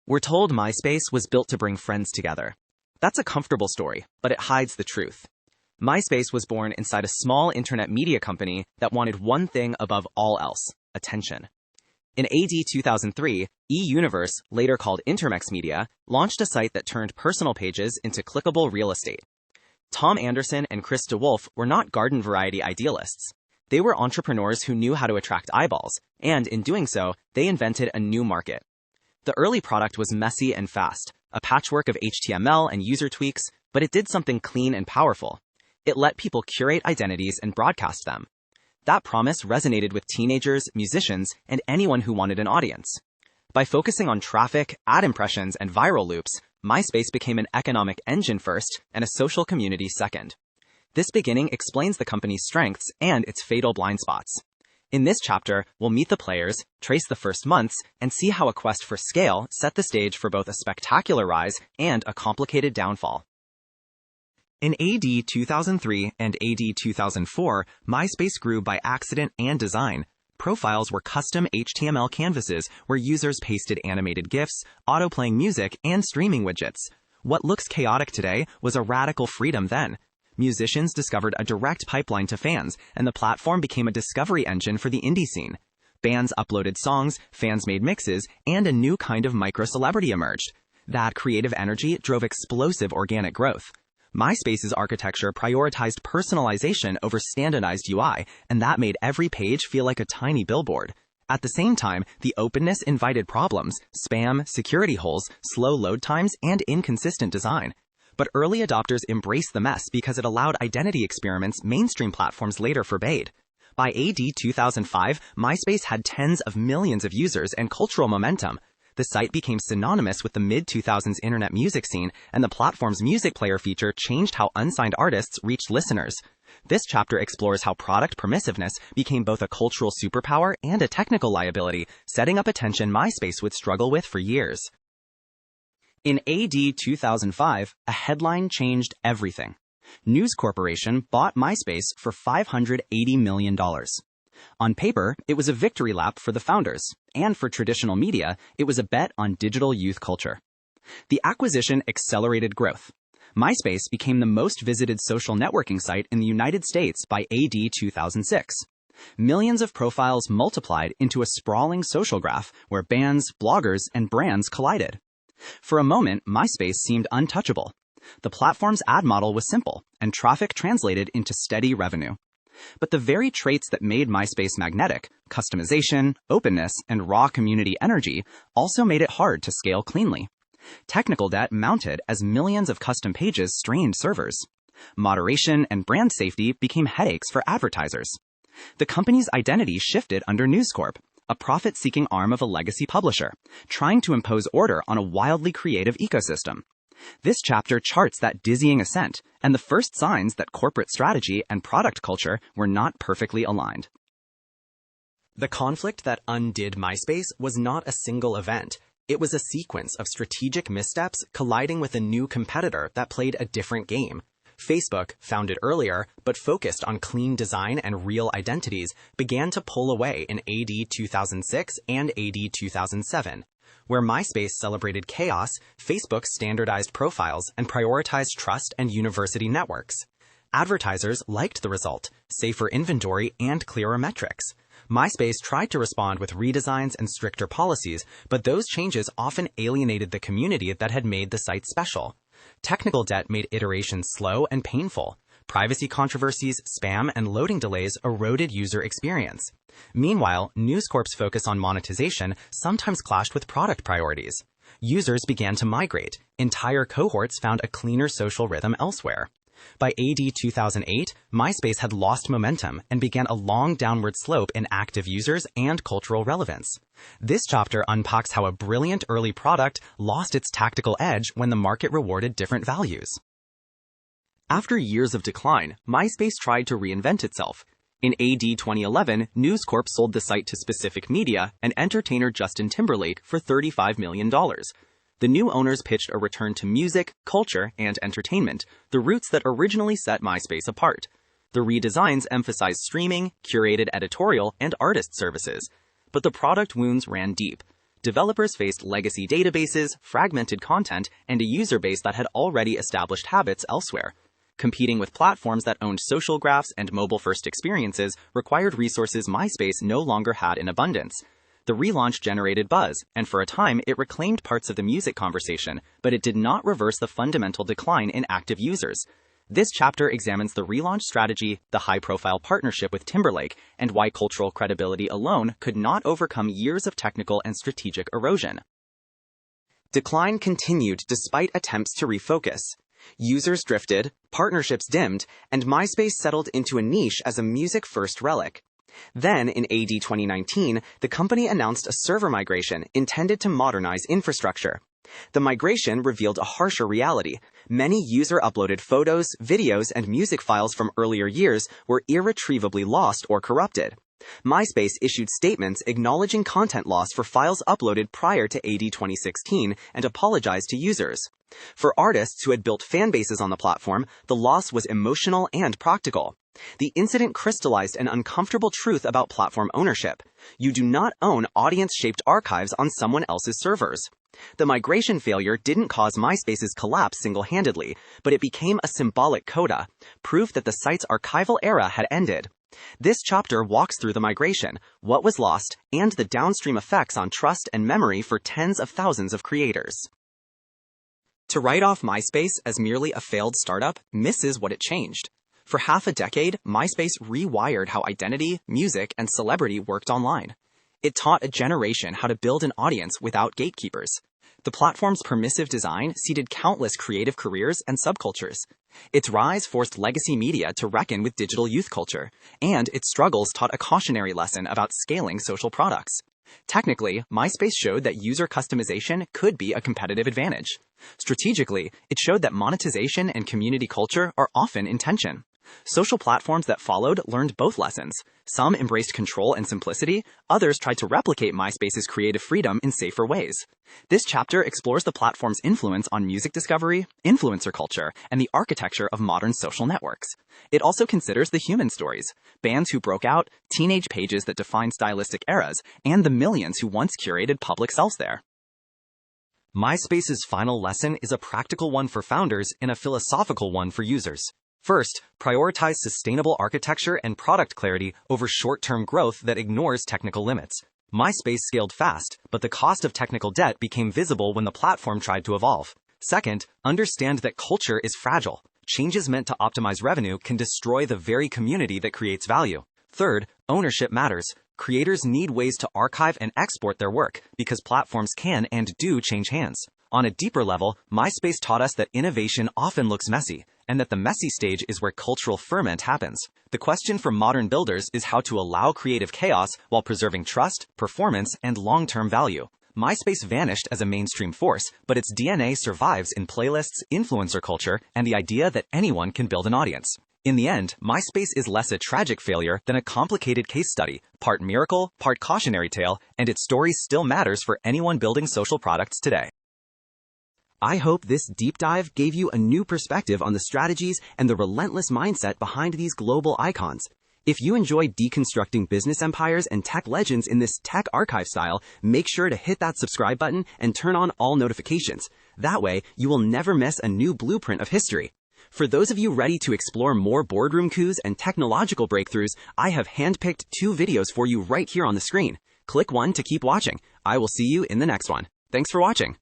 We're told MySpace was built to bring friends together. That's a comfortable story, but it hides the truth. MySpace was born inside a small internet media company that wanted one thing above all else: attention. In AD 2003, eUniverse, later called Intermex Media, launched a site that turned personal pages into clickable real estate. Tom Anderson and Chris DeWolf were not garden-variety idealists. They were entrepreneurs who knew how to attract eyeballs, and in doing so, they invented a new market. The early product was messy and fast, a patchwork of HTML and user tweaks, but it did something clean and powerful. It let people curate identities and broadcast them. That promise resonated with teenagers, musicians, and anyone who wanted an audience. By focusing on traffic, ad impressions, and viral loops, MySpace became an economic engine first and a social community second. This beginning explains the company's strengths and its fatal blind spots. In this chapter, we'll meet the players, trace the first months, and see how a quest for scale set the stage for both a spectacular rise and a complicated downfall. In AD 2003 and AD 2004, MySpace grew by accident and design. Profiles were custom HTML canvases where users pasted animated GIFs, auto-playing music, and streaming widgets. What looks chaotic today was a radical freedom then. Musicians discovered a direct pipeline to fans, and the platform became a discovery engine for the indie scene. Bands uploaded songs, fans made mixes, and a new kind of micro-celebrity emerged. That creative energy drove explosive organic growth. MySpace's architecture prioritized personalization over standardized UI, and that made every page feel like a tiny billboard. At the same time, the openness invited problems: spam, security holes, slow load times, and inconsistent design. But early adopters embraced the mess because it allowed identity experiments mainstream platforms later forbade. By AD 2005, MySpace had tens of millions of users and cultural momentum. The site became synonymous with the mid-2000s internet music scene, and the platform's music player feature changed how unsigned artists reached listeners. This chapter explores how product permissiveness became both a cultural superpower and a technical liability, setting up a tension MySpace would struggle with for years. In AD 2005, a headline changed everything. News Corporation bought MySpace for $580 million. On paper, it was a victory lap for the founders, and for traditional media, it was a bet on digital youth culture. The acquisition accelerated growth. MySpace became the most visited social networking site in the United States by AD 2006. Millions of profiles multiplied into a sprawling social graph where bands, bloggers, and brands collided. For a moment, MySpace seemed untouchable. The platform's ad model was simple, and traffic translated into steady revenue. But the very traits that made MySpace magnetic, customization, openness, and raw community energy, also made it hard to scale cleanly. Technical debt mounted as millions of custom pages strained servers. Moderation and brand safety became headaches for advertisers. The company's identity shifted under News Corp, a profit-seeking arm of a legacy publisher, trying to impose order on a wildly creative ecosystem. This chapter charts that dizzying ascent and the first signs that corporate strategy and product culture were not perfectly aligned. The conflict that undid MySpace was not a single event. It was a sequence of strategic missteps colliding with a new competitor that played a different game. Facebook, founded earlier but focused on clean design and real identities, began to pull away in AD 2006 and AD 2007. Where MySpace celebrated chaos, Facebook standardized profiles and prioritized trust and university networks. Advertisers liked the result: safer inventory and clearer metrics. MySpace tried to respond with redesigns and stricter policies, but those changes often alienated the community that had made the site special. Technical debt made iterations slow and painful. Privacy controversies, spam, and loading delays eroded user experience. Meanwhile, News Corp's focus on monetization sometimes clashed with product priorities. Users began to migrate. Entire cohorts found a cleaner social rhythm elsewhere. By AD 2008, MySpace had lost momentum and began a long downward slope in active users and cultural relevance. This chapter unpacks how a brilliant early product lost its tactical edge when the market rewarded different values. After years of decline, MySpace tried to reinvent itself. In AD 2011, News Corp sold the site to Specific Media and entertainer Justin Timberlake for $35 million. The new owners pitched a return to music, culture, and entertainment, the roots that originally set MySpace apart. The redesigns emphasized streaming, curated editorial, and artist services. But the product wounds ran deep. Developers faced legacy databases, fragmented content, and a user base that had already established habits elsewhere. Competing with platforms that owned social graphs and mobile-first experiences required resources MySpace no longer had in abundance. The relaunch generated buzz, and for a time it reclaimed parts of the music conversation, but it did not reverse the fundamental decline in active users. This chapter examines the relaunch strategy, the high-profile partnership with Timberlake, and why cultural credibility alone could not overcome years of technical and strategic erosion. Decline continued despite attempts to refocus. Users drifted, partnerships dimmed, and MySpace settled into a niche as a music-first relic. Then, in AD 2019, the company announced a server migration intended to modernize infrastructure. The migration revealed a harsher reality. Many user-uploaded photos, videos, and music files from earlier years were irretrievably lost or corrupted. MySpace issued statements acknowledging content loss for files uploaded prior to AD 2016 and apologized to users. For artists who had built fan bases on the platform, the loss was emotional and practical. The incident crystallized an uncomfortable truth about platform ownership. You do not own audience-shaped archives on someone else's servers. The migration failure didn't cause MySpace's collapse single-handedly, but it became a symbolic coda, proof that the site's archival era had ended. This chapter walks through the migration, what was lost, and the downstream effects on trust and memory for tens of thousands of creators. To write off MySpace as merely a failed startup misses what it changed. For half a decade, MySpace rewired how identity, music, and celebrity worked online. It taught a generation how to build an audience without gatekeepers. The platform's permissive design seeded countless creative careers and subcultures. Its rise forced legacy media to reckon with digital youth culture, and its struggles taught a cautionary lesson about scaling social products. Technically, MySpace showed that user customization could be a competitive advantage. Strategically, it showed that monetization and community culture are often in tension. Social platforms that followed learned both lessons. Some embraced control and simplicity, others tried to replicate MySpace's creative freedom in safer ways. This chapter explores the platform's influence on music discovery, influencer culture, and the architecture of modern social networks. It also considers the human stories, bands who broke out, teenage pages that defined stylistic eras, and the millions who once curated public selves there. MySpace's final lesson is a practical one for founders and a philosophical one for users. First, prioritize sustainable architecture and product clarity over short-term growth that ignores technical limits. MySpace scaled fast, but the cost of technical debt became visible when the platform tried to evolve. Second, understand that culture is fragile. Changes meant to optimize revenue can destroy the very community that creates value. Third, ownership matters. Creators need ways to archive and export their work because platforms can and do change hands. On a deeper level, MySpace taught us that innovation often looks messy, and that the messy stage is where cultural ferment happens. The question for modern builders is how to allow creative chaos while preserving trust, performance, and long-term value. MySpace vanished as a mainstream force, but its DNA survives in playlists, influencer culture, and the idea that anyone can build an audience. In the end, MySpace is less a tragic failure than a complicated case study, part miracle, part cautionary tale, and its story still matters for anyone building social products today. I hope this deep dive gave you a new perspective on the strategies and the relentless mindset behind these global icons. If you enjoy deconstructing business empires and tech legends in this tech archive style, make sure to hit that subscribe button and turn on all notifications. That way, you will never miss a new blueprint of history. For those of you ready to explore more boardroom coups and technological breakthroughs, I have handpicked 2 videos for you right here on the screen. Click one to keep watching. I will see you in the next one. Thanks for watching.